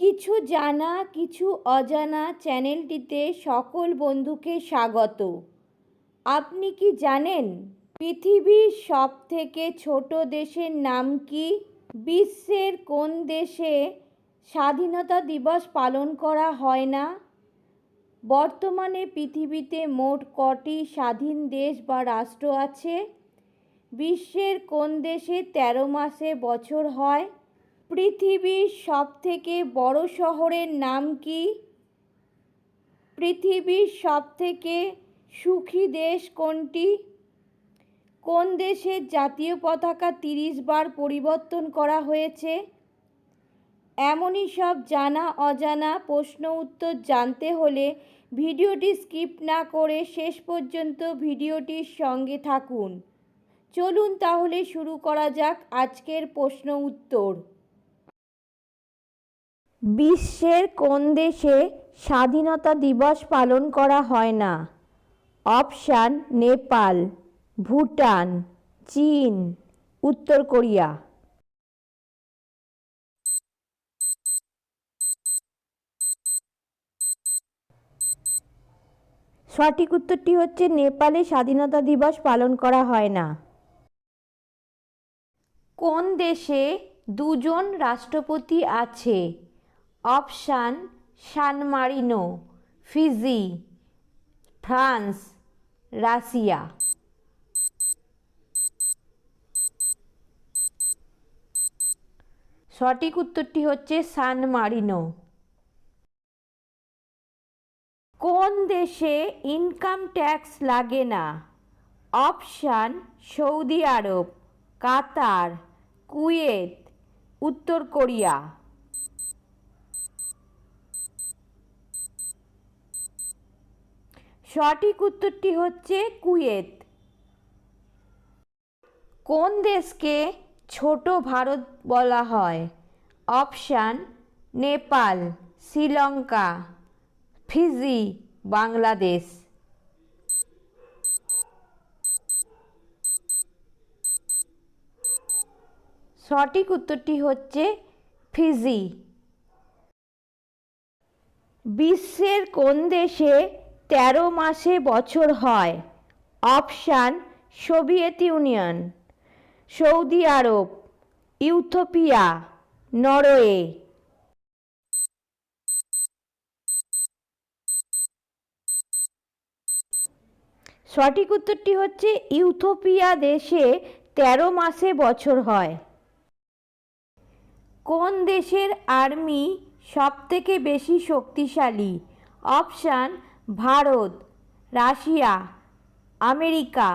কিছু জানা কিছু অজানা চ্যানেলটিতে সকল বন্ধুকে স্বাগত। আপনি কি জানেন পৃথিবীর সবথেকে ছোট দেশের নাম কি? বিশ্বের কোন দেশে স্বাধীনতা দিবস পালন করা হয় না? বর্তমানে পৃথিবীতে মোট কটি স্বাধীন দেশ বা রাষ্ট্র আছে? বিশ্বের কোন দেশে 13 মাসে বছর হয়? পৃথিবীর সবথেকে বড় শহরের নাম কি? পৃথিবীর সবথেকে সুখী দেশ কোনটি? কোন দেশের জাতীয় পতাকা 30 বার পরিবর্তন করা হয়েছে? এমনই সব জানা অজানা প্রশ্ন উত্তর জানতে হলে ভিডিওটি স্কিপ না করে শেষ পর্যন্ত ভিডিওটির সঙ্গে থাকুন। চলুন তাহলে শুরু করা যাক আজকের প্রশ্ন উত্তর। বিশ্বের কোন দেশে স্বাধীনতা দিবস পালন করা হয় না? অপশান: নেপাল, ভুটান, চীন, উত্তর কোরিয়া। সঠিক উত্তরটি হচ্ছে নেপালে স্বাধীনতা দিবস পালন করা হয় না। কোন দেশে দুজন রাষ্ট্রপতি আছে? অপশান: সান মারিনো, ফিজি, ফ্রান্স, রাশিয়া। সঠিক উত্তরটি হচ্ছে সান মারিনো। কোন দেশে ইনকাম ট্যাক্স লাগে না? অপশান: সৌদি আরব, কাতার, কুয়েত, উত্তর কোরিয়া। সঠিক উত্তরটি হচ্ছে কুয়েত। কোন দেশকে ছোট ভারত বলা হয়? Option: Nepal, Sri Lanka, Fiji, Bangladesh. সঠিক উত্তরটি হচ্ছে ফিজি। বিশ্বের কোন দেশে 13 মাসে বছর হয়? অপশান: সোভিয়েত ইউনিয়ন, সৌদি আরব, ইথিওপিয়া, নরওয়ে। সঠিক উত্তরটি হচ্ছে ইথিওপিয়া দেশে 13 মাসে বছর হয়। কোন দেশের আর্মি সবথেকে বেশি শক্তিশালী? Option: Bharat, Russia, America,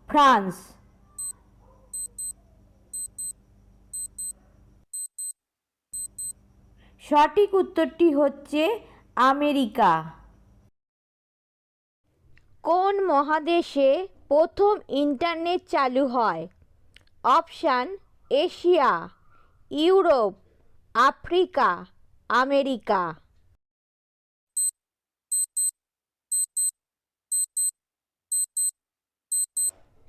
France. সঠিক উত্তরটি হচ্ছে আমেরিকা। কোন মহাদেশে প্রথম ইন্টারনেট চালু হয়? Option: Asia, Europe, Africa, America.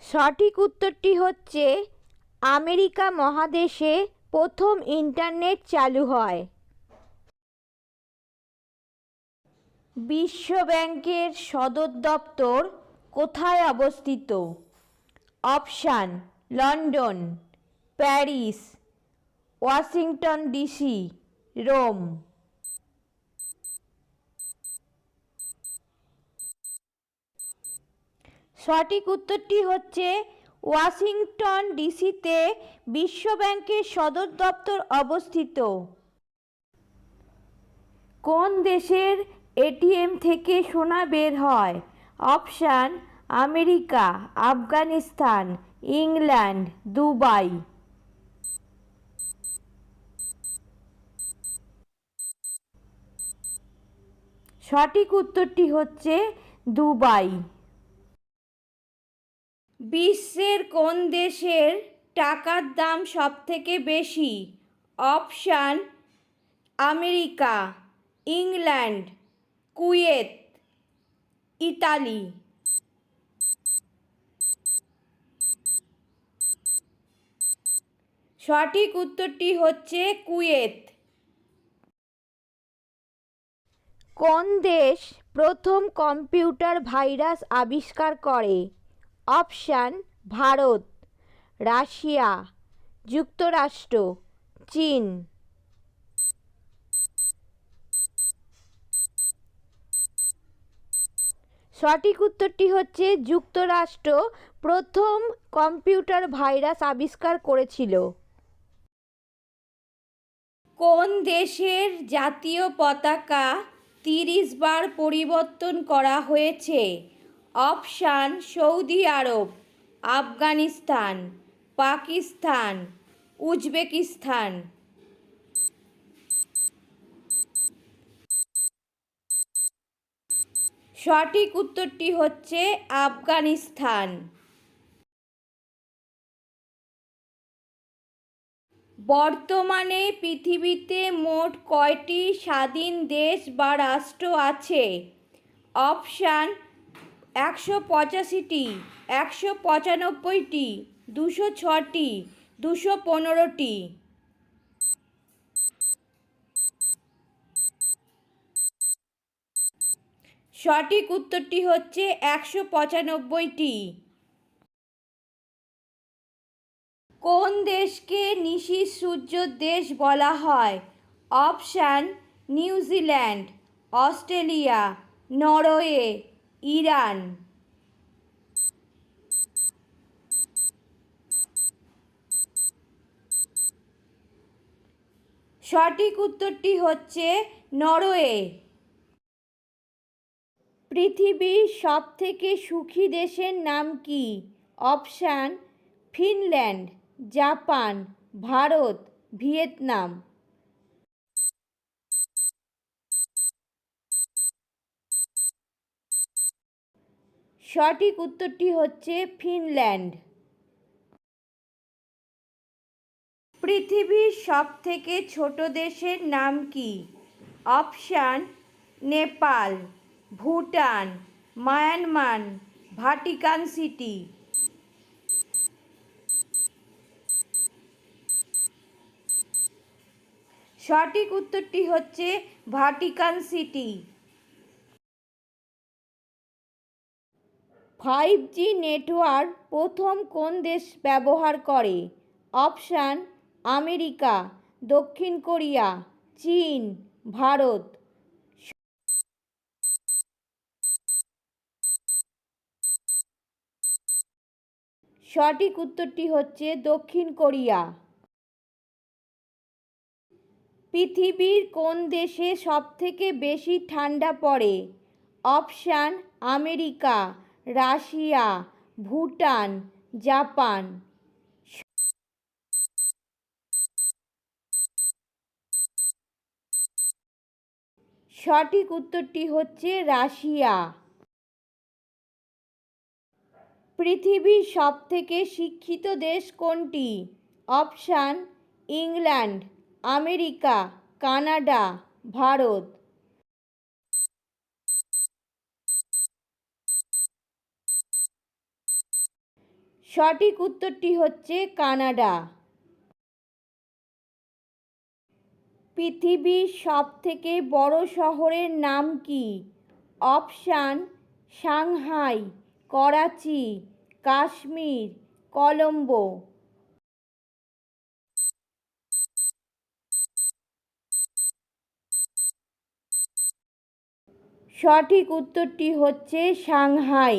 সঠিক উত্তরটি হচ্ছে আমেরিকা মহাদেশে প্রথম ইন্টারনেট চালু হয়। বিশ্ব ব্যাংকের সদর দপ্তর কোথায় অবস্থিত? অপশান: London, Paris, Washington DC, Rome. সঠিক উত্তরটি হচ্ছে ওয়াশিংটন ডিসিতে বিশ্ব ব্যাংকের সদর দপ্তর অবস্থিত। কোন দেশের এটিএম থেকে সোনা বের হয়? Option: America, Afghanistan, England, Dubai. সঠিক উত্তরটি হচ্ছে দুবাই। বিশ্বের কোন দেশের টাকার দাম সবথেকে বেশি? Option: America, England, Kuwait, Italy. সঠিক উত্তরটি হচ্ছে কুয়েত। কোন দেশ প্রথম কম্পিউটার ভাইরাস আবিষ্কার করে? অপশান: ভারত, রাশিয়া, যুক্তরাষ্ট্র, চীন। সঠিক উত্তরটি হচ্ছে যুক্তরাষ্ট্র প্রথম কম্পিউটার ভাইরাস আবিষ্কার করেছিল। কোন দেশের জাতীয় পতাকা 30 বার পরিবর্তন করা হয়েছে? অপশান: সৌদি আরব, আফগানিস্তান, পাকিস্তান, উজবেকিস্তান। সঠিক উত্তরটি হচ্ছে আফগানিস্তান। বর্তমানে পৃথিবীতে মোট কয়টি স্বাধীন দেশ বা রাষ্ট্র আছে? অপশান: 185টি, 195টি, 206টি, 215টি। সঠিক উত্তরটি হচ্ছে 195টি। কোন দেশকে নিশির সূর্যের দেশ বলা হয়? Option: New Zealand, Australia, Norway, Iran. সঠিক উত্তরটি হচ্ছে নরওয়ে। পৃথিবীর সবথেকে সুখী দেশের নাম কি? Option: Finland, Japan, Bharat, Vietnam. সঠিক উত্তরটি হচ্ছে ফিনল্যান্ড। পৃথিবীর সবথেকে ছোট দেশের নাম কি? Option: Nepal, Bhutan, Myanmar, Vatican city. সঠিক উত্তরটি হচ্ছে ভাটিকান সিটি। 5G নেটওয়ার্ক প্রথম কোন দেশ ব্যবহার করে? অপশান: আমেরিকা, দক্ষিণ কোরিয়া, চীন, ভারত। সঠিক উত্তরটি হচ্ছে দক্ষিণ কোরিয়া। পৃথিবীর কোন দেশে সবথেকে বেশি ঠান্ডা পড়ে? Option: America, Russia, Bhutan, Japan. সঠিক উত্তরটি হচ্ছে রাশিয়া। পৃথিবীর সবথেকে শিক্ষিত দেশ কোনটি? Option: England, America, Canada, Bharat. সঠিক উত্তরটি হচ্ছে কানাডা। পৃথিবীর সবথেকে বড় শহরের নাম কি? Option: Shanghai, Karachi, Kashmir, Colombo. সঠিক উত্তরটি হচ্ছে সাংহাই।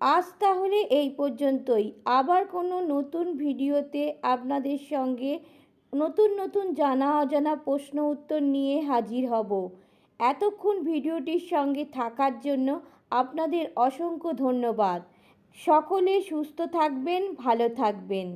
আজ তাহলে এই পর্যন্তই। আবার কোনো নতুন ভিডিওতে আপনাদের সঙ্গে নতুন নতুন জানা অজানা প্রশ্ন উত্তর নিয়ে হাজির হব। এতক্ষণ ভিডিওটির সঙ্গে থাকার জন্য আপনাদের অসংখ্য ধন্যবাদ। সকলে সুস্থ থাকবেন, ভালো থাকবেন।